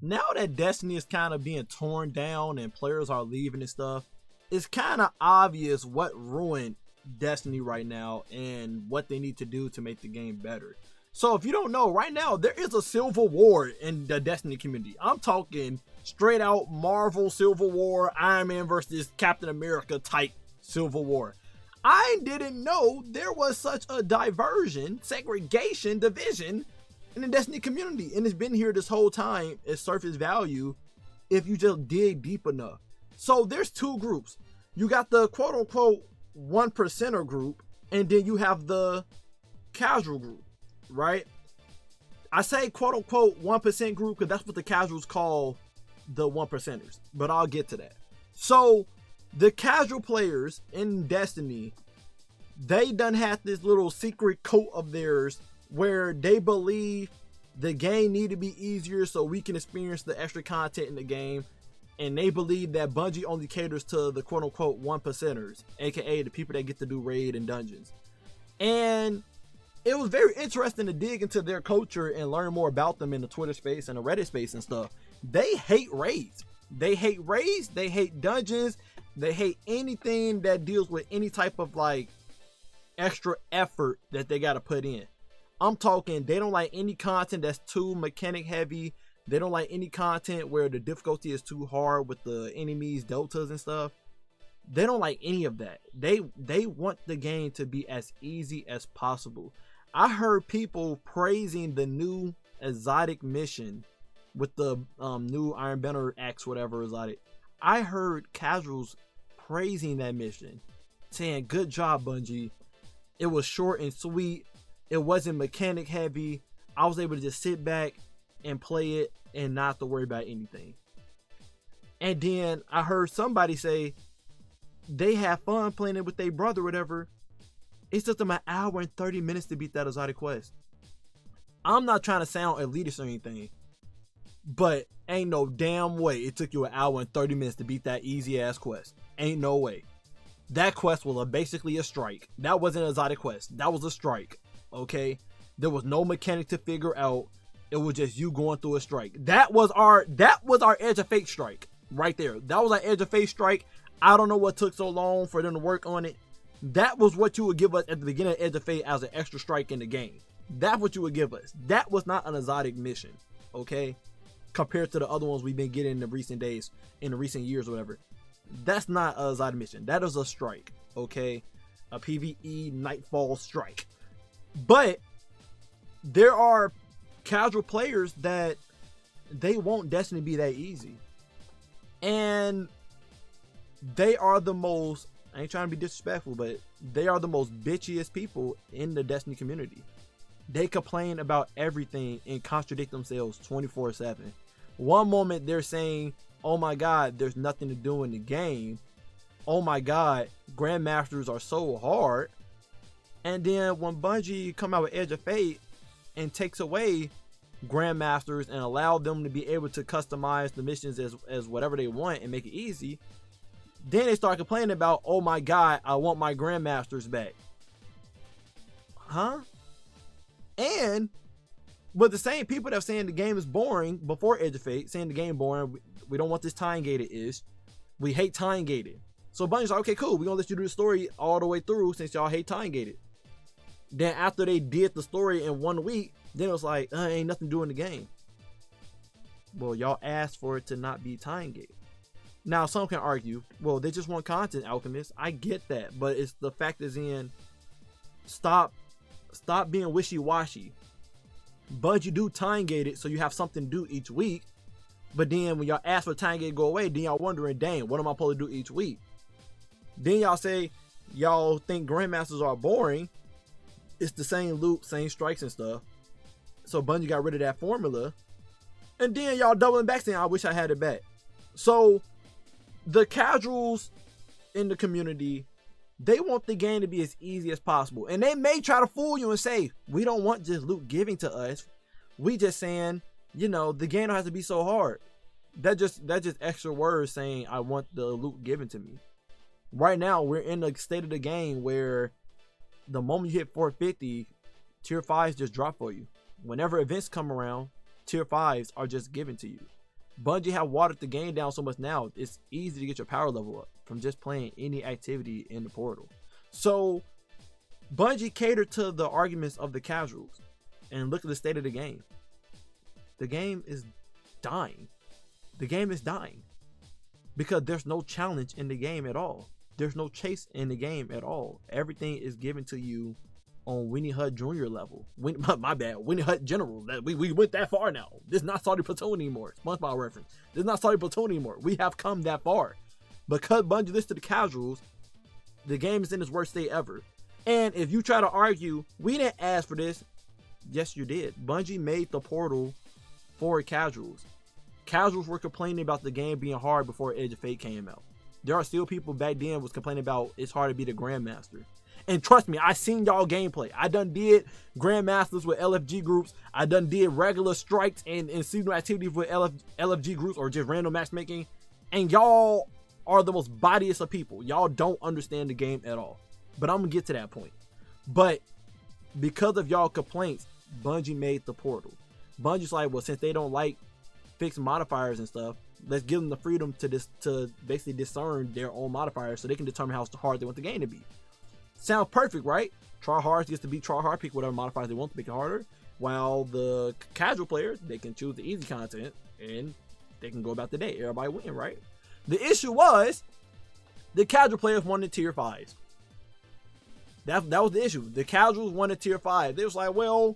now that Destiny is kind of being torn down and players are leaving and stuff, it's kind of obvious what ruined Destiny right now and what they need to do to make the game better. So if you don't know, right now there is a civil war in the Destiny community. I'm talking straight out Marvel Civil War, Iron Man versus Captain America type Civil War. I didn't know there was such a segregation, division in the Destiny community, and it's been here this whole time at surface value if you just dig deep enough. So there's two groups. You got the quote unquote 1%er group, and then you have the casual group, right? I say quote unquote 1% group because that's what the casuals call the 1%ers, but I'll get to that. So the casual players in Destiny, they done had this little secret code of theirs where they believe the game need to be easier so we can experience the extra content in the game. And they believe that Bungie only caters to the quote unquote 1%ers, aka the people that get to do raid and dungeons. And it was very interesting to dig into their culture and learn more about them in the Twitter space and the Reddit space and stuff. They hate raids. They hate raids, they hate dungeons, they hate anything that deals with any type of like extra effort that they gotta put in. I'm talking, they don't like any content that's too mechanic heavy. They don't like any content where the difficulty is too hard with the enemies, deltas and stuff. They don't like any of that. They want the game to be as easy as possible. I heard people praising the new exotic mission with the new Iron Banner X, whatever exotic. I heard casuals praising that mission, saying, good job, Bungie. It was short and sweet. It wasn't mechanic heavy. I was able to just sit back and play it and not have to worry about anything. And then I heard somebody say they have fun playing it with their brother or whatever. It took them an hour and 30 minutes to beat that exotic quest. I'm not trying to sound elitist or anything, but ain't no damn way it took you an hour and 30 minutes to beat that easy ass quest. Ain't no way. That quest was basically a strike. That wasn't an exotic quest. That was a strike. Okay? There was no mechanic to figure out. It was just you going through a strike. That was our Edge of Fate strike right there. That was our Edge of Fate strike. I don't know what took so long for them to work on it. That was what you would give us at the beginning of Edge of Fate as an extra strike in the game. That's what you would give us. That was not an exotic mission, okay? Compared to the other ones we've been getting in the recent days, in the recent years or whatever. That's not an exotic mission. That is a strike, okay? A PvE Nightfall strike. But there are casual players that they want Destiny to be that easy, and they are the most, I ain't trying to be disrespectful, but they are the most bitchiest people in the Destiny community. They complain about everything and contradict themselves 24/7. One moment they're saying, oh my god, there's nothing to do in the game, oh my god, Grandmasters are so hard. And then when Bungie come out with Edge of Fate and takes away Grandmasters and allow them to be able to customize the missions as whatever they want and make it easy, then they start complaining about, oh my god, I want my Grandmasters back. Huh? And but the same people that are saying the game is boring before Edge of Fate, saying the game boring, we don't want this time gated ish, we hate time gated. So Bungie's like, okay, cool, we're gonna let you do the story all the way through since y'all hate time gated. Then after they did the story in 1 week, then it was like, ain't nothing to do in the game. Well, y'all asked for it to not be time gated. Now, some can argue, well, they just want content, Alchemist. I get that, but it's the fact is in, stop being wishy-washy. Bungie do time gated so you have something to do each week, but then when y'all ask for time gated go away, then y'all wondering, dang, what am I supposed to do each week? Then y'all say y'all think Grandmasters are boring. It's the same loop, same strikes and stuff. So Bungie got rid of that formula. And then y'all doubling back saying, I wish I had it back. So the casuals in the community, they want the game to be as easy as possible. And they may try to fool you and say, we don't want just loot giving to us. We just saying, you know, the game don't have to be so hard. That just extra words saying, I want the loot given to me. Right now, we're in a state of the game where the moment you hit 450, tier 5s just drop for you. Whenever events come around, tier 5s are just given to you. Bungie have watered the game down so much now. It's easy to get your power level up from just playing any activity in the portal. So Bungie catered to the arguments of the casuals, and look at the state of the game. The game is dying. The game is dying because there's no challenge in the game at all. There's no chase in the game at all. Everything is given to you on Winnie Hut Junior level. My bad, Winnie Hut General. We went that far now. This is not Saudi Platoon anymore. SpongeBob reference. This is not Saudi Platoon anymore. We have come that far. Because Bungie listed the casuals, the game is in its worst state ever. And if you try to argue, we didn't ask for this. Yes, you did. Bungie made the portal for casuals. Casuals were complaining about the game being hard before Edge of Fate came out. There are still people back then was complaining about it's hard to be the Grandmaster. And trust me, I seen y'all gameplay. I done did Grandmasters with LFG groups. I done did regular strikes and seasonal activities with LFG groups or just random matchmaking. And y'all are the most bodiest of people. Y'all don't understand the game at all. But I'm going to get to that point. But because of y'all complaints, Bungie made the portal. Bungie's like, well, since they don't like fixed modifiers and stuff, let's give them the freedom to basically discern their own modifiers so they can determine how hard they want the game to be. Sounds perfect, right? Tryhards gets to be tryhard, pick whatever modifiers they want to make it harder, while the casual players, they can choose the easy content and they can go about the day. Everybody win, right? The issue was the casual players wanted tier 5s. That was the issue. The casuals wanted tier 5. They was like, well,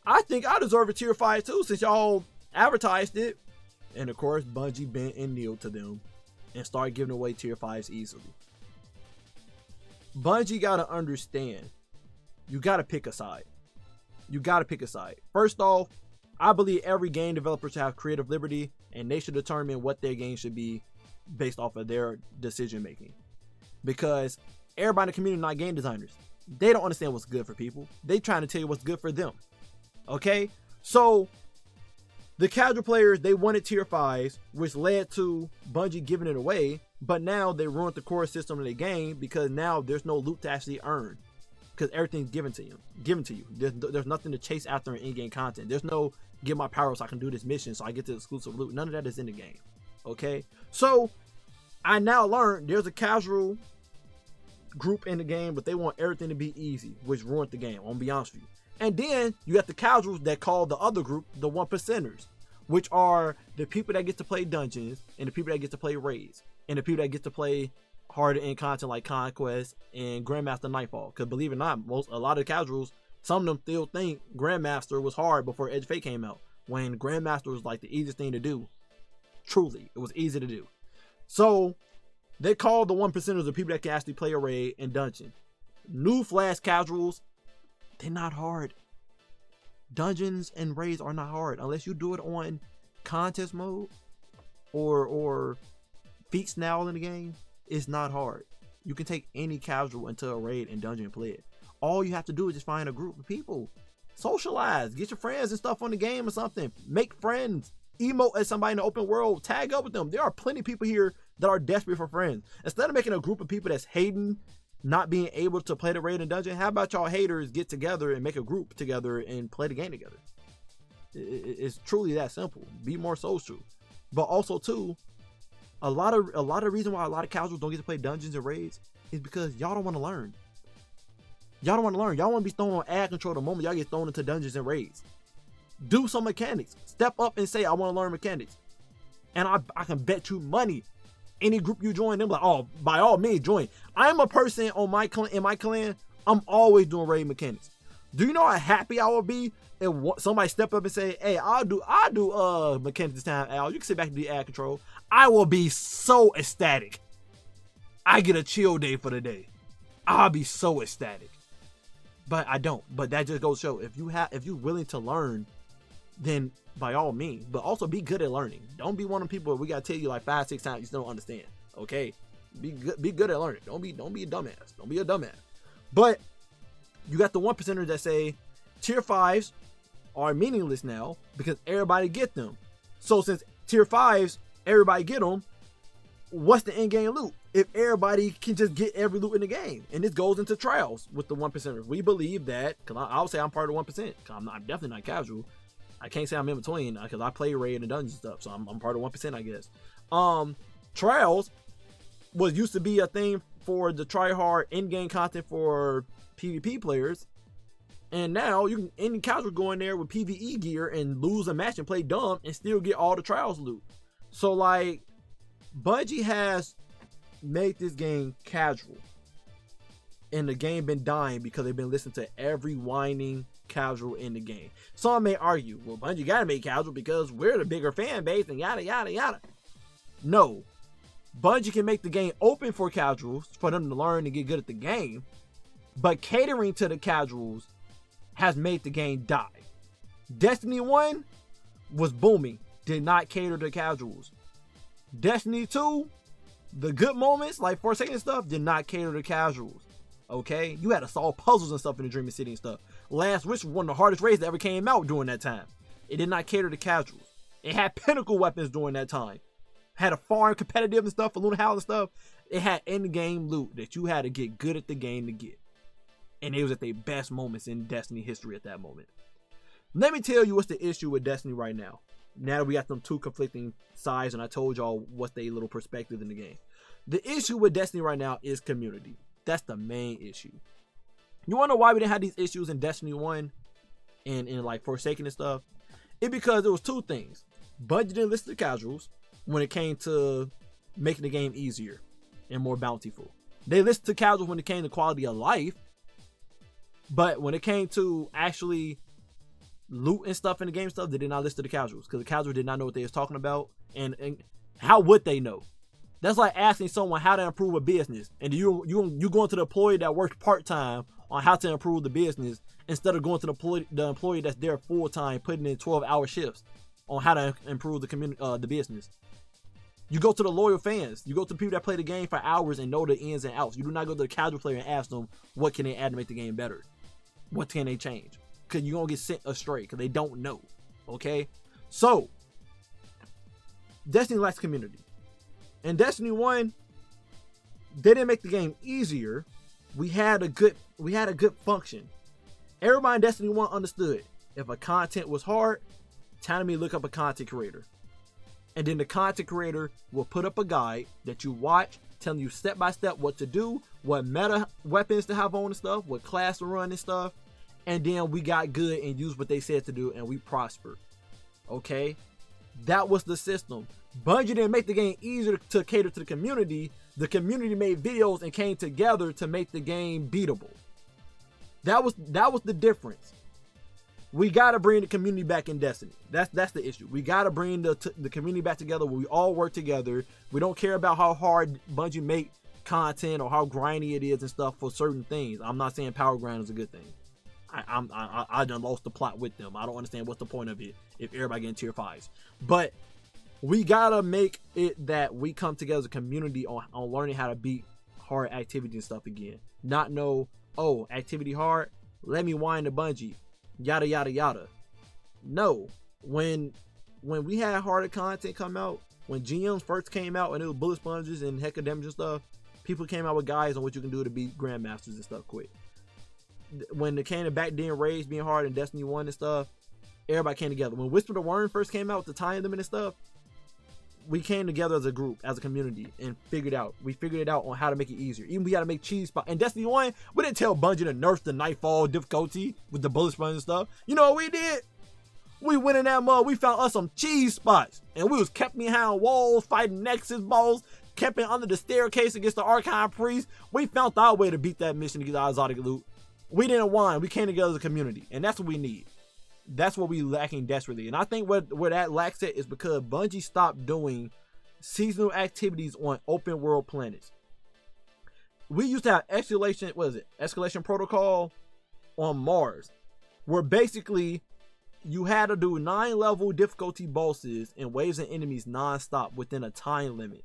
I think I deserve a tier 5 too since y'all advertised it. And of course, Bungie bent and kneeled to them and started giving away tier 5s easily. Bungie got to understand, you got to pick a side. You got to pick a side. First off, I believe every game developer should have creative liberty and they should determine what their game should be based off of their decision making. Because everybody in the community not game designers. They don't understand what's good for people. They trying to tell you what's good for them. Okay? So the casual players, they wanted tier 5s, which led to Bungie giving it away. But now they ruined the core system of the game because now there's no loot to actually earn. Because everything's given to you. There's nothing to chase after in in-game content. There's no get my power so I can do this mission so I get the exclusive loot. None of that is in the game. Okay? So I now learned there's a casual group in the game, but they want everything to be easy, which ruined the game. I'm gonna be honest with you. And then you got the casuals that call the other group the 1%ers, which are the people that get to play dungeons and the people that get to play raids and the people that get to play harder in content like Conquest and Grandmaster Nightfall. Because believe it or not, a lot of casuals, some of them still think Grandmaster was hard before Edge of Fate came out, when Grandmaster was like the easiest thing to do. Truly, it was easy to do. So they call the 1%ers the people that can actually play a raid and dungeon. New Flash casuals, they're not hard. Dungeons and raids are not hard unless you do it on contest mode or feats now in the game. It's not hard. You can take any casual into a raid and dungeon and play it. All you have to do is just find a group of people, socialize, get your friends and stuff on the game or something, make friends, emote as somebody in the open world, tag up with them. There are plenty of people here that are desperate for friends. Instead of making a group of people that's hating not being able to play the raid and dungeon, how about y'all haters get together and make a group together and play the game together? It's truly that simple. Be more social. But also too, a lot of reason why a lot of casuals don't get to play dungeons and raids is because y'all don't want to learn. Y'all don't want to learn. Y'all want to be thrown on ad control the moment y'all get thrown into dungeons and raids. Do some mechanics. Step up and say, I want to learn mechanics. And I can bet you money. Any group you join, them like, oh, by all means, join. I'm a person on in my clan. I'm always doing raid mechanics. Do you know how happy I would be if somebody step up and say, hey, I'll do mechanics this time, Al. You can sit back and do ad control. I will be so ecstatic. I get a chill day for the day. I'll be so ecstatic. But I don't. But that just goes to show, if you're willing to learn, then by all means, but also be good at learning. Don't be one of them people we gotta tell you like 5-6 times you still don't understand. Okay, be good at learning. Don't be a dumbass. Don't be a dumbass. But you got the 1%ers that say tier 5s are meaningless now because everybody get them. So since tier 5s everybody get them, what's the end game loot if everybody can just get every loot in the game? And this goes into trials with the 1%ers. We believe that, because I'll say I'm part of the 1%, because I'm definitely not casual. I can't say I'm in between because I play raid and dungeon stuff, so I'm part of 1%, I guess. Trials was used to be a thing for the try-hard in-game content for PvP players, and now you can any casual go in there with PvE gear and lose a match and play dumb and still get all the trials loot. So like, Bungie has made this game casual, and the game been dying because they've been listening to every whining casual in the game. Some may argue, well, Bungie gotta make casual because we're the bigger fan base and yada yada yada. No, Bungie can make the game open for casuals for them to learn and get good at the game, but catering to the casuals has made the game die. Destiny 1 was booming, did not cater to casuals. Destiny 2, the good moments like Forsaken stuff did not cater to casuals. Okay, you had to solve puzzles and stuff in the Dreaming City and stuff. Last Wish was one of the hardest raids that ever came out during that time. It did not cater to casuals. It had pinnacle weapons during that time. Had a farm competitive and stuff for Luna Howl and stuff. It had end-game loot that you had to get good at the game to get. And it was at their best moments in Destiny history at that moment. Let me tell you what's the issue with Destiny right now. Now that we got them two conflicting sides and I told y'all what's their little perspective in the game. The issue with Destiny right now is community. That's the main issue. You wanna know why we didn't have these issues in Destiny 1 and like Forsaken and stuff? It's because it was two things. Bungie didn't listen to casuals when it came to making the game easier and more bountiful. They listened to casuals when it came to quality of life, but when it came to actually loot and stuff in the game stuff, they did not listen to the casuals because the casuals did not know what they was talking about, and how would they know? That's like asking someone how to improve a business, and you going to the employee that works part-time on how to improve the business instead of going to the employee that's there full-time putting in 12-hour shifts on how to improve the business. You go to the loyal fans. You go to the people that play the game for hours and know the ins and outs. You do not go to the casual player and ask them what can they add to make the game better. What can they change? Because you're going to get sent astray because they don't know. Okay? So, Destiny lacks community. In Destiny 1, they didn't make the game easier. We had a good function. Everybody in Destiny 1 understood if a content was hard, time to look up a content creator. And then the content creator will put up a guide that you watch, telling you step by step what to do, what meta weapons to have on and stuff, what class to run and stuff. And then we got good and used what they said to do and we prospered. Okay? That was the system. Bungie didn't make the game easier to cater to the community. The community made videos and came together to make the game beatable. That was the difference. We gotta bring the community back in Destiny. That's the issue. We gotta bring the community back together where we all work together. We don't care about how hard Bungie make content or how grindy it is and stuff for certain things. I'm not saying power grind is a good thing. I done lost the plot with them. I don't understand what's the point of it if everybody getting tier 5s. But we gotta make it that we come together as a community on learning how to beat hard activity and stuff again. Not know, oh, activity hard, let me wind the Bungie. Yada yada yada. No. When we had harder content come out, when GMs first came out and it was bullet sponges and heck of damage and stuff, people came out with guides on what you can do to beat grandmasters and stuff quick. When it came to back then raids being hard in Destiny 1 and stuff, everybody came together. When Whisper the Worm first came out with the time limit and stuff, we came together as a group, as a community, and figured out. We figured it out on how to make it easier. Even we got to make cheese spot. In Destiny 1, we didn't tell Bungie to nerf the Nightfall difficulty with the bullet sponge and stuff. You know what we did? We went in that mud. We found us some cheese spots, and we was kept behind walls, fighting Nexus balls, kept it under the staircase against the Archon priest. We found our way to beat that mission to get our exotic loot. We didn't whine. We came together as a community, and that's what we need. That's what we lacking desperately. And I think where that lacks it is because Bungie stopped doing seasonal activities on open world planets. We used to have escalation protocol on Mars, where basically you had to do 9-level difficulty bosses and waves of enemies non-stop within a time limit.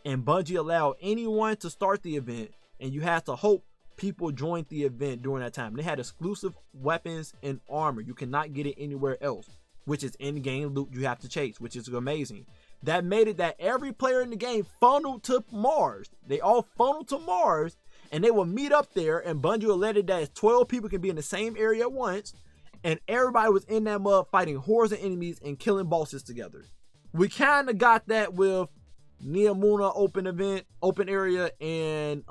And Bungie allowed anyone to start the event, and you had to hope people joined the event during that time. They had exclusive weapons and armor. You cannot get it anywhere else, which is in-game loot you have to chase, which is amazing. That made it that every player in the game funneled to Mars. They all funneled to Mars, and they will meet up there, and Bungie will let it that 12 people can be in the same area at once, and everybody was in that mud fighting hordes of enemies and killing bosses together. We kind of got that with Neomuna open area, and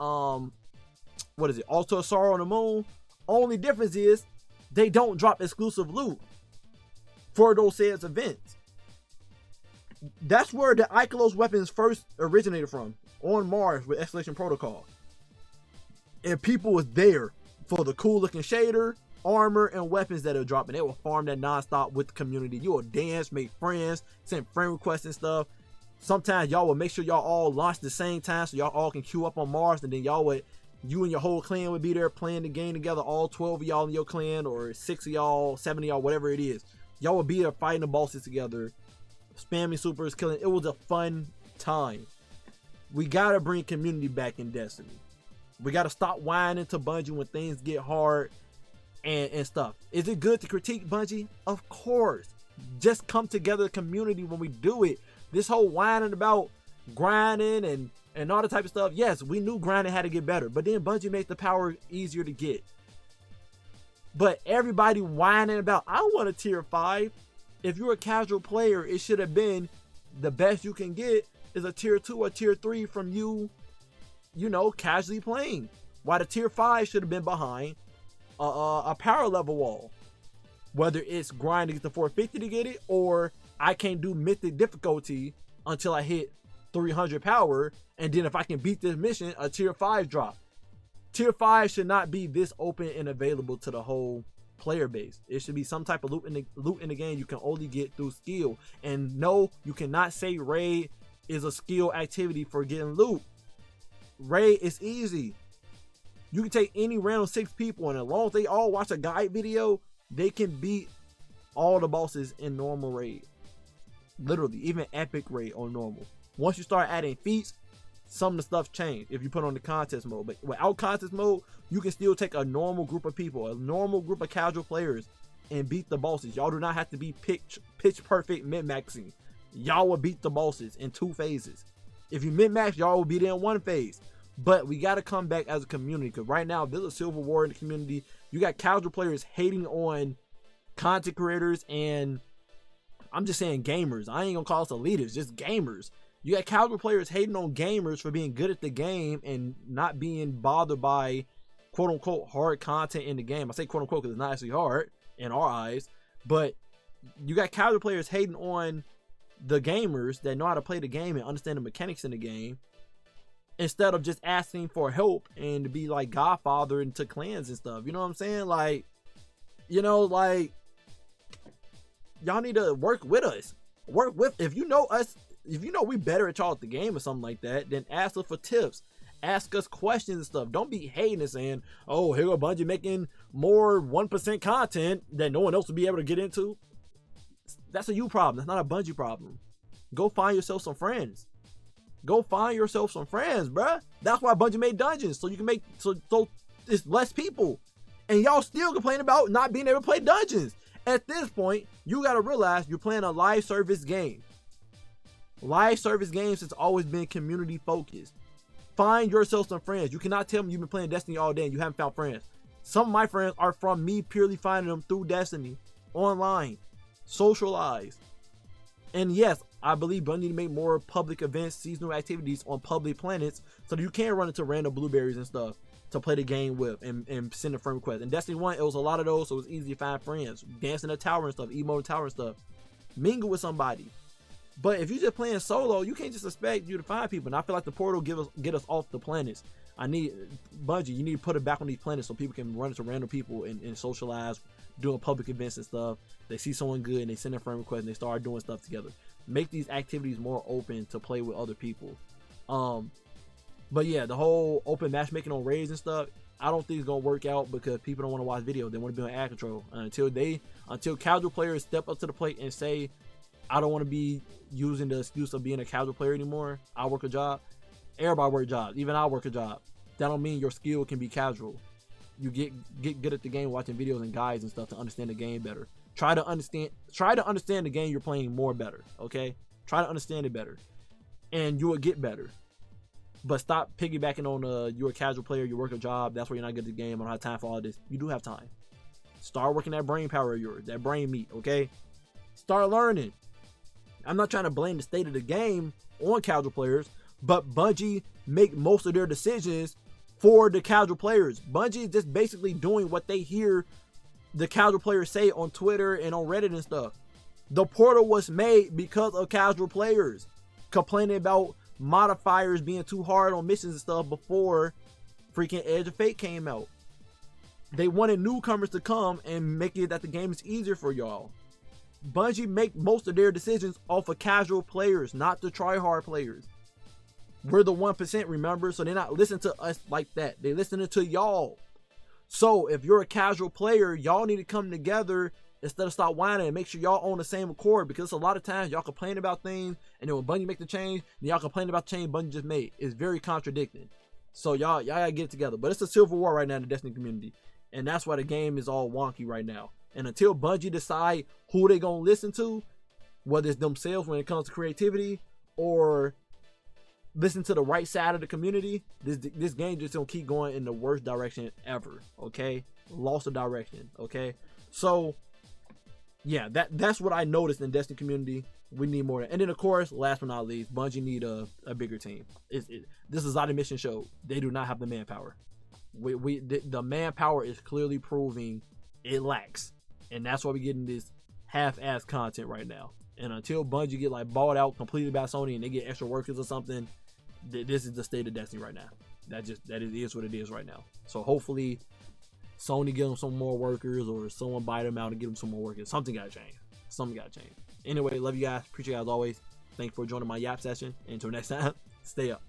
what is it, Altar of Sorrow on the Moon. Only difference is they don't drop exclusive loot for those said events. That's where the Ikelos weapons first originated from, on Mars with Escalation Protocol. And people was there for the cool looking shader, armor, and weapons that are dropping. They will farm that nonstop with the community. You will dance, make friends, send friend requests and stuff. Sometimes y'all will make sure y'all all launch at the same time so y'all all can queue up on Mars, and then you and your whole clan would be there playing the game together, all 12 of y'all in your clan, or 6 of y'all, 7 of y'all, whatever it is. Y'all would be there fighting the bosses together, spamming supers, killing. It was a fun time. We gotta bring community back in Destiny. We gotta stop whining to Bungie when things get hard and stuff. Is it good to critique Bungie? Of course. Just come together, community, when we do it. This whole whining about grinding and all the type of stuff. Yes, we knew grinding had to get better, but then Bungie made the power easier to get. But everybody whining about, I want a tier 5. If you're a casual player, it should have been the best you can get is a tier 2 or tier 3 from you know, casually playing. Why the tier 5 should have been behind a power level wall. Whether it's grinding to get to 450 to get it, or I can't do mythic difficulty until I hit 300 power, and then if I can beat this mission, a tier 5 drop. Tier 5 should not be this open and available to the whole player base. It should be some type of loot in the game you can only get through skill. And no, you cannot say raid is a skill activity for getting loot. Raid is easy. You can take any random 6 people, and as long as they all watch a guide video, they can beat all the bosses in normal raid. Literally, even epic raid on normal. Once you start adding feats, some of the stuff change if you put on the contest mode. But without contest mode, you can still take a normal group of people, a normal group of casual players, and beat the bosses. Y'all do not have to be pitch perfect min-maxing. Y'all will beat the bosses in 2 phases. If you min-max, y'all will beat it in 1 phase. But we got to come back as a community, because right now there's a civil war in the community. You got casual players hating on content creators, and I'm just saying gamers. I ain't gonna call us elitists, just gamers. You got casual players hating on gamers for being good at the game and not being bothered by quote unquote hard content in the game. I say quote unquote because it's not actually hard in our eyes, but you got casual players hating on the gamers that know how to play the game and understand the mechanics in the game, instead of just asking for help and to be like Godfather into clans and stuff. You know what I'm saying? Like, you know, like, y'all need to work with us. Work with, if you know us, if you know we better at y'all at the game or something like that, then ask us for tips. Ask us questions and stuff. Don't be hating and saying, oh, here go Bungie making more 1% content that no one else will be able to get into. That's a you problem. That's not a Bungie problem. Go find yourself some friends. Go find yourself some friends, bruh. That's why Bungie made dungeons, so you can make so it's less people, and y'all still complain about not being able to play dungeons. At this point, you gotta realize you're playing a live service game. Live service games has always been community focused. Find yourself some friends. You cannot tell me you've been playing Destiny all day and you haven't found friends. Some of my friends are from me purely finding them through Destiny, online, socialize. And yes, I believe Bungie need to make more public events, seasonal activities on public planets, so that you can run into random blueberries and stuff to play the game with and send a friend request. In Destiny 1, it was a lot of those, so it was easy to find friends. Dance in the tower and stuff, emote tower and stuff. Mingle with somebody. But if you're just playing solo, you can't just expect you to find people. And I feel like the portal get us off the planets. I need Bungie, you need to put it back on these planets so people can run into random people and socialize, doing public events and stuff. They see someone good and they send a friend request and they start doing stuff together. Make these activities more open to play with other people. But yeah, the whole open matchmaking on raids and stuff, I don't think it's gonna work out because people don't want to watch videos. They want to be on ad control. Until casual players step up to the plate and say, I don't want to be using the excuse of being a casual player anymore. I work a job. Everybody work jobs. Even I work a job. That don't mean your skill can be casual. You get good at the game watching videos and guides and stuff to understand the game better. Try to understand the game you're playing more better. Okay? Try to understand it better. And you will get better. But stop piggybacking on you're a casual player, you work a job, that's why you're not good at the game, I don't have time for all this. You do have time. Start working that brain power of yours, that brain meat, okay? Start learning. I'm not trying to blame the state of the game on casual players, but Bungie make most of their decisions for the casual players. Bungie is just basically doing what they hear the casual players say on Twitter and on Reddit and stuff. The portal was made because of casual players complaining about modifiers being too hard on missions and stuff before freaking Edge of Fate came out. They wanted newcomers to come and make it that the game is easier for y'all. Bungie make most of their decisions off of casual players, not the try-hard players. We're the 1%, remember? So they're not listening to us like that. They listening to y'all. So if you're a casual player, y'all need to come together instead of stop whining and make sure y'all on the same accord, because a lot of times y'all complain about things and then when Bungie make the change, then y'all complain about the change Bungie just made. It's very contradicting. So y'all gotta get it together. But it's a civil war right now in the Destiny community, and that's why the game is all wonky right now. And until Bungie decide who they gonna listen to, whether it's themselves when it comes to creativity or listen to the right side of the community, this game just gonna keep going in the worst direction ever. Okay, loss of direction. Okay, so yeah, that's what I noticed in the Destiny community. We need more. And then of course, last but not least, Bungie need a bigger team. This is not a mission show. They do not have the manpower. The manpower is clearly proving it lacks, and that's why we're getting this half-ass content right now. And until Bungie get like bought out completely by Sony and they get extra workers or something, this is the state of Destiny right now. That is what it is right now. So hopefully Sony give them some more workers, or someone buy them out and give them some more workers. Something gotta change. Something gotta change. Anyway, love you guys. Appreciate you guys always. Thanks for joining my yap session. And until next time, stay up.